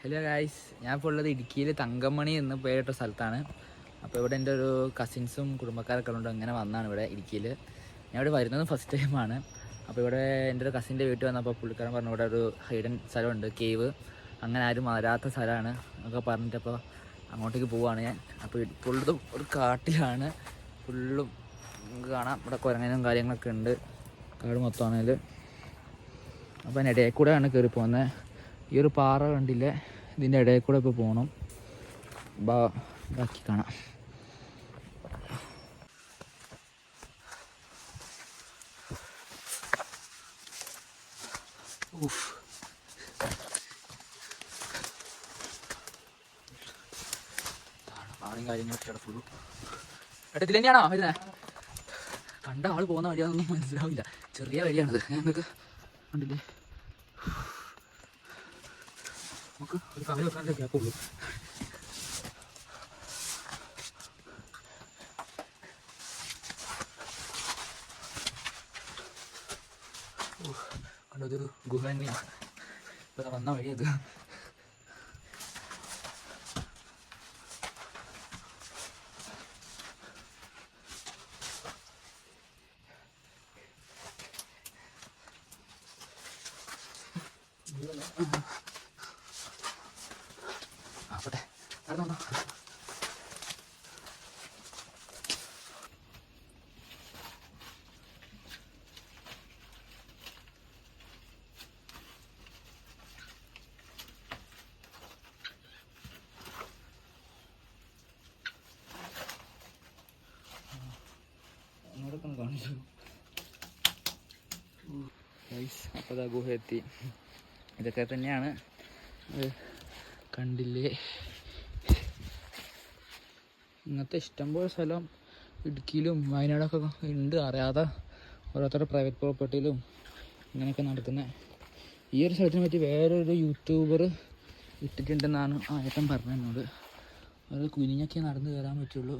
Hello guys, ഞാൻ ഇപ്പോൾ ഉള്ളത് ഇടുക്കിയിൽ തങ്കമണി എന്ന് പേരിട്ട സ്ഥലത്താണ്. അപ്പോൾ ഇവിടെ എൻ്റെ ഒരു കസിൻസും കുടുംബക്കാരൊക്കെ ഉണ്ട്. അങ്ങനെ വന്നതാണ് ഇവിടെ ഇടുക്കിയിൽ. ഞാൻ ഇവിടെ വരുന്നത് ഫസ്റ്റ് ടൈമാണ്. അപ്പോൾ ഇവിടെ എൻ്റെ ഒരു കസിൻ്റെ വീട്ടിൽ വന്നപ്പോൾ പുള്ളിക്കാരൻ പറഞ്ഞു ഇവിടെ ഒരു ഹൈഡൻ സ്ഥലമുണ്ട്, കേവ്, അങ്ങനെ ആരും വരാത്ത സ്ഥലമാണ് എന്നൊക്കെ പറഞ്ഞിട്ടപ്പോൾ അങ്ങോട്ടേക്ക് പോവുകയാണ് ഞാൻ. അപ്പോൾ ഇപ്പോൾ ഉള്ളത് ഒരു കാട്ടിലാണ്. ഫുള്ളും നമുക്ക് കാണാം, ഇവിടെ കുരങ്ങനും കാര്യങ്ങളൊക്കെ ഉണ്ട്, കാട് മൊത്തമാണെങ്കിൽ. അപ്പോൾ അതിൻ്റെ ഇടയിൽ കൂടെയാണ് കയറി പോകുന്നത്. ഈ ഒരു പാറ കണ്ടില്ലേ, ഇതിൻ്റെ ഇടയിൽ കൂടെ ഇപ്പോൾ പോകണം. ബാക്കി കാണാം. പാറയും കാര്യങ്ങളൊക്കെ ഇവിടെ ഫുള്ളു. ഇതിൽ തന്നെയാണോ വരുന്നത്? കണ്ട ആൾ പോകുന്ന വഴിയാണെന്നൊന്നും മനസ്സിലാവില്ല. ചെറിയ വഴിയാണിത്. ഞങ്ങൾക്ക് കണ്ടില്ലേ, നമുക്ക് ഒരു കവല വെക്കാനുള്ള ഗ്യാപ്പുള്ളൂ. കണ്ടതൊരു ഗുഹ തന്നെയാണ്. ഇപ്പം വന്ന വഴിയത്. ആവട്ടെ, നടന്നോ. അങ്ങോട്ടൊക്കെ കാണിച്ചു. അപ്പോൾ അതാ ഗുഹ എത്തി. ഇതൊക്കെ തന്നെയാണ്, കണ്ടില്ലേ. ഇങ്ങനത്തെ ഇഷ്ടംപോലെ സ്ഥലം ഇടുക്കിയിലും വയനാടൊക്കെ ഉണ്ട്. അറിയാതെ ഓരോരുത്തരുടെ പ്രൈവറ്റ് പ്രോപ്പർട്ടിയിലും ഇങ്ങനെയൊക്കെ നടക്കുന്നത്. ഈ ഒരു സ്ഥലത്തിനെ പറ്റി വേറൊരു യൂട്യൂബർ ഇട്ടിട്ടുണ്ടെന്നാണ് ആ ഏട്ടൻ പറഞ്ഞത് എന്നോട്. അത് കുനിഞ്ഞൊക്കെ നടന്ന് കയറാൻ പറ്റുള്ളൂ.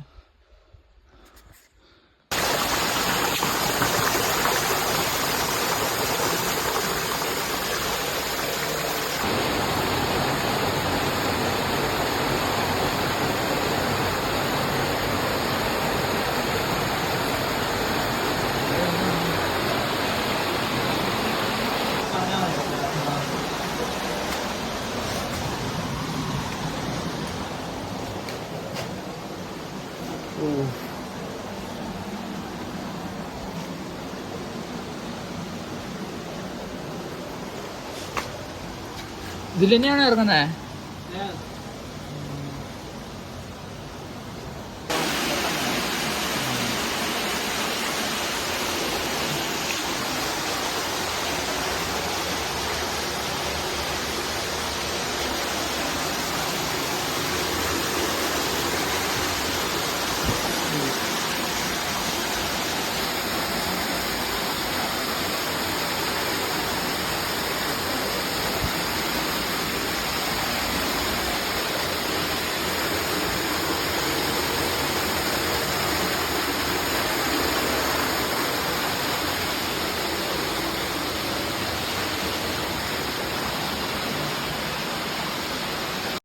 ഇതിൽ തന്നെയാണ് ഇറങ്ങുന്നത്.